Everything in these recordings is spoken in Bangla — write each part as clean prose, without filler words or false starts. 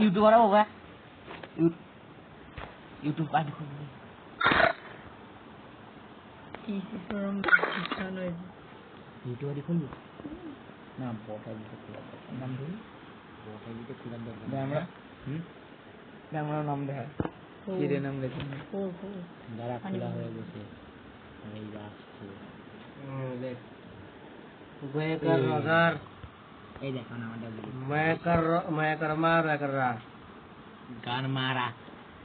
ইউটিউবার হবে ইউটিউব আইডি খুলবি কি সিস্টেম সিস্টেম হইছে ইউটিউব আইডি খুলবি না বট আইডি খুলবি নাম ধরি বট আইডি তে খুলন দরকার আমরা আমরা নাম দেখা কি রে নাম দেখুন যারা খোলা হয়ে গেছে এই আসছে দেখ বেকার রগার এই দেখো না আমাদের मैं कर मार कर रहा গান মারা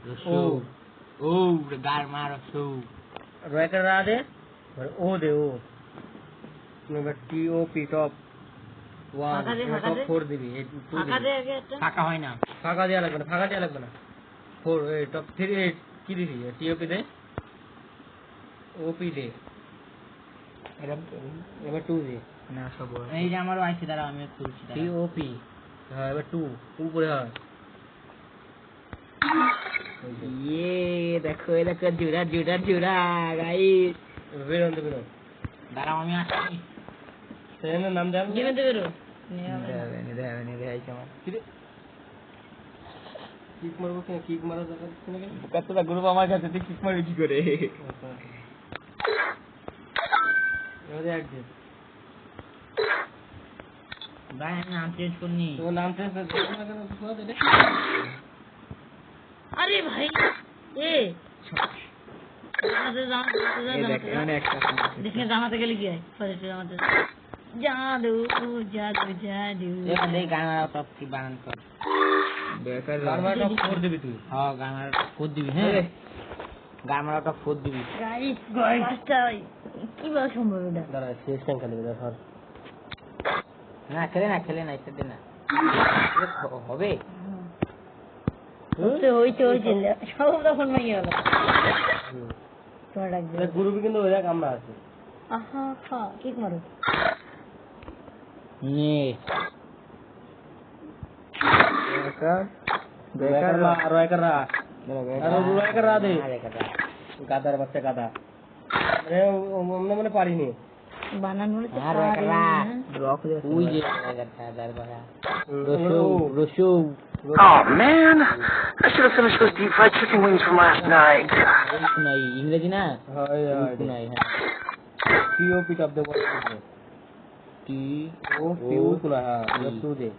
রসু ও গান মারা রসু रोय कर रहा दे और ओ दे ओ number T O P top one top 4 দিবি এই 2 ফাঁকা দে আগে একটা টাকা হয় না ফাঁকা দেয়া লাগবে না 4 এই টপ 3 কি দিবি টি ও পি দে ও পি দে এবার 2 দে না সব এই যে আমারও আইছে দাঁড়া আমি খুলছি টি ও পি হ্যাঁ এবার 2 উপরে হয় ये देखो ये देखो जुड़ा जुड़ा जुड़ा गाइस বেরোন দাঁড়াও আমি আসছি সেনের নাম জান গেমে দে বেরো নিদে আইছে আমার কিক মারবো কেন কিক মারা জায়গা দিছ না কেন কতটা গ্রুপ আমার কাছে তুই কিক মারবি কি করে এবারে এক দে ভাই আমি নাম চেঞ্জ করনি তো নাম চেঞ্জ করতে না কেন দে আরে ভাই এ দেখে জামাতে গেলে কি হয় ফরেস্টে জামাতে জাদু জাদু জাদু এখান থেকে গান আর টপ কি বানান কর বেকার গানটা টপ 4 দিবি তুই হ্যাঁ গান আর কোড দিবি হ্যাঁ গান আর টপ 4 দিবি গাইস মাস্টার কি বল সম্ভব এটা দাঁড়া শেষ টাইম খেলবি ধর না খেলে না এটা দে না হবে হইতে সব তখন ভেঙে গেল তোমার ডাকবে গ্রুপে কিন্তু ওই আমরা আছি আহা হা কিক মারো নে বেকার রয় कर रहा अरे রয় कर रहा दे গাদার বাচ্চা গাদা আরে আমরা মনে পারিনি বানানো ব্লক দে ওই যে গাদার বাড়া Rasu Oh man, I should have finished those deep fried chicken wings from last night. নাই ইংরেজি না হয় নাই টিওপি টপ দে টি ও পিউ শোনা হ্যাঁ টু দে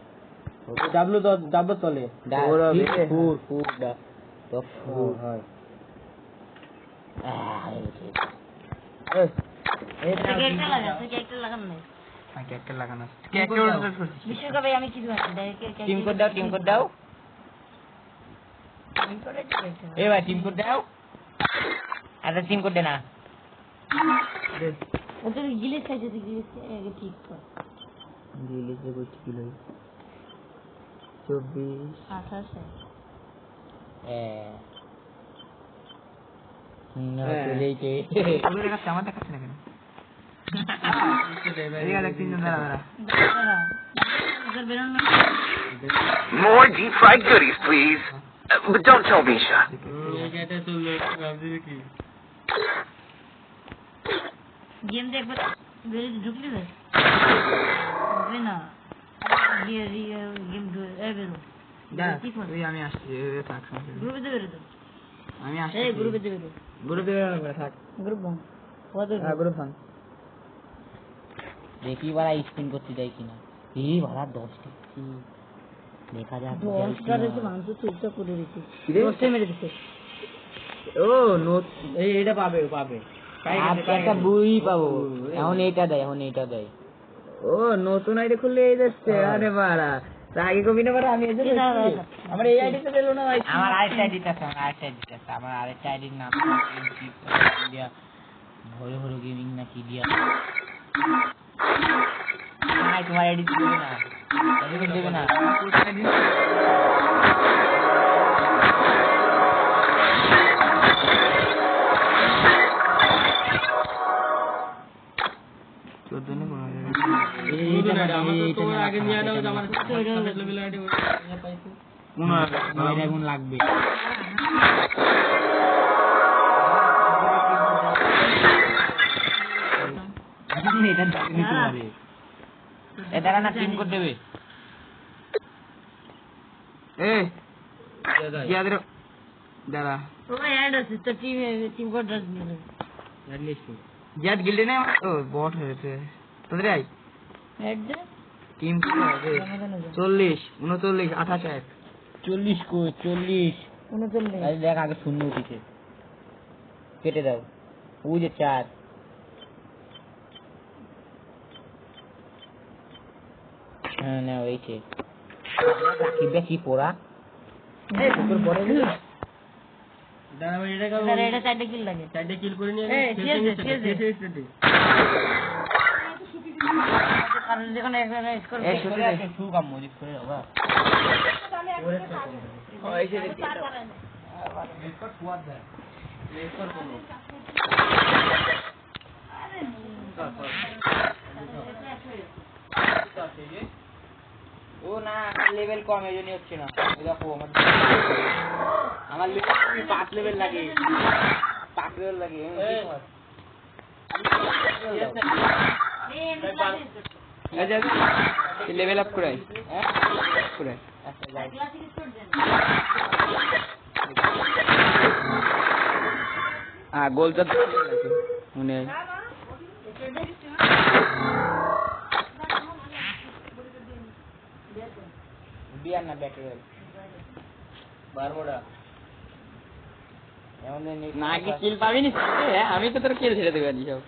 ডাব্লিউ ডাব্লিউ তলে ফুর দা তো ফুর হয় এই ক্যারেক্টার লাগা তুই ক্যারেক্টার লাগান না ক্যারেক্টার লাগানো বিশ্বকাপে আমি কিছু টিম কোড দাও টিম কোড এ ভাই টিম কোড দাও আচ্ছা টিম কোড দে না ওদের গিলিস খাইছে গিলিস আগে ঠিক কর গিলিসে কত কিলো 24 28 না চলেইছে ওদের কাছে আমার দেখাচ্ছে না কেন More deep fried goodies, please. But don't tell Misha. Game देख मेरे ढुकली है ना गेम बेरो তুই আমি আসছি থাক গ্রুপে দে বেরো আমি আসছি এই গ্রুপে দে বেরো গ্রুপে থাক গ্রুপ বং কত গ্রুপ ভাঙ দেখি বারা স্পিন করতে দেয় কিনা এই বারা 10 টি দেখা যাক 10 টারে তো মানুষ চুপচাপ করে রেখে 10 মেরে দিছে ও নোট এইটা পাবে একটা বুই পাবো এখন এইটা দেয় ও নতুন আইডি খুললে এই যাচ্ছে আরে বাড়া আগে কবি না বাড়া আমি এই যে আমার এই আইডি তে দিল না ভাই আমার আরেকটা আইডি আছে আমার আরেকটা আইডির নাম ইন্ডিয়া ভরে ভরে গেমিং না কি দিয়া নাই তোমার আইডি দেবে না লাগবে এটা না টিম কোড দেবে এ জিয়াদের দাঁড়া ও অ্যাড আছে তো টিম কোড নিয়ে জিয়াদ গিল্ডে নেই আমার ও বট হয়েছে তোদের আই অ্যাড দে টিম 40 39 28 40 কো 40 39 আরে দেখ আগে শূন্য উঠেছে কেটে দাও ওই যে 4 হ্যাঁ না ওইছে কি বেশি পোড়া এই কুকুর পড়ে গেল দাঁড়া ভাই এটা কাও আরে এটা সাইডে কিল লাগে সাইডে কিল করে নিয়ে এই, শেষ দে। কারণ যখন একটা স্কোর এই শুনে দে শু কাম মজিদ করে বাবা ওই যে রেকর্ড ওয়াট দা রেকর্ড করো ও না লেভেল কম এই জন্য হচ্ছে না এই দেখো আমার লেভেল 5 লেভেল লাগে 5 লেভেল লাগে লেভেল আপ করাই হ্যাঁ করে গোল তো মনে হয় বিয়ার না ব্যাটারি বারমোডা না কি কিল পাবি নি আমি তো তোর কিল ছেড়ে দেবো সব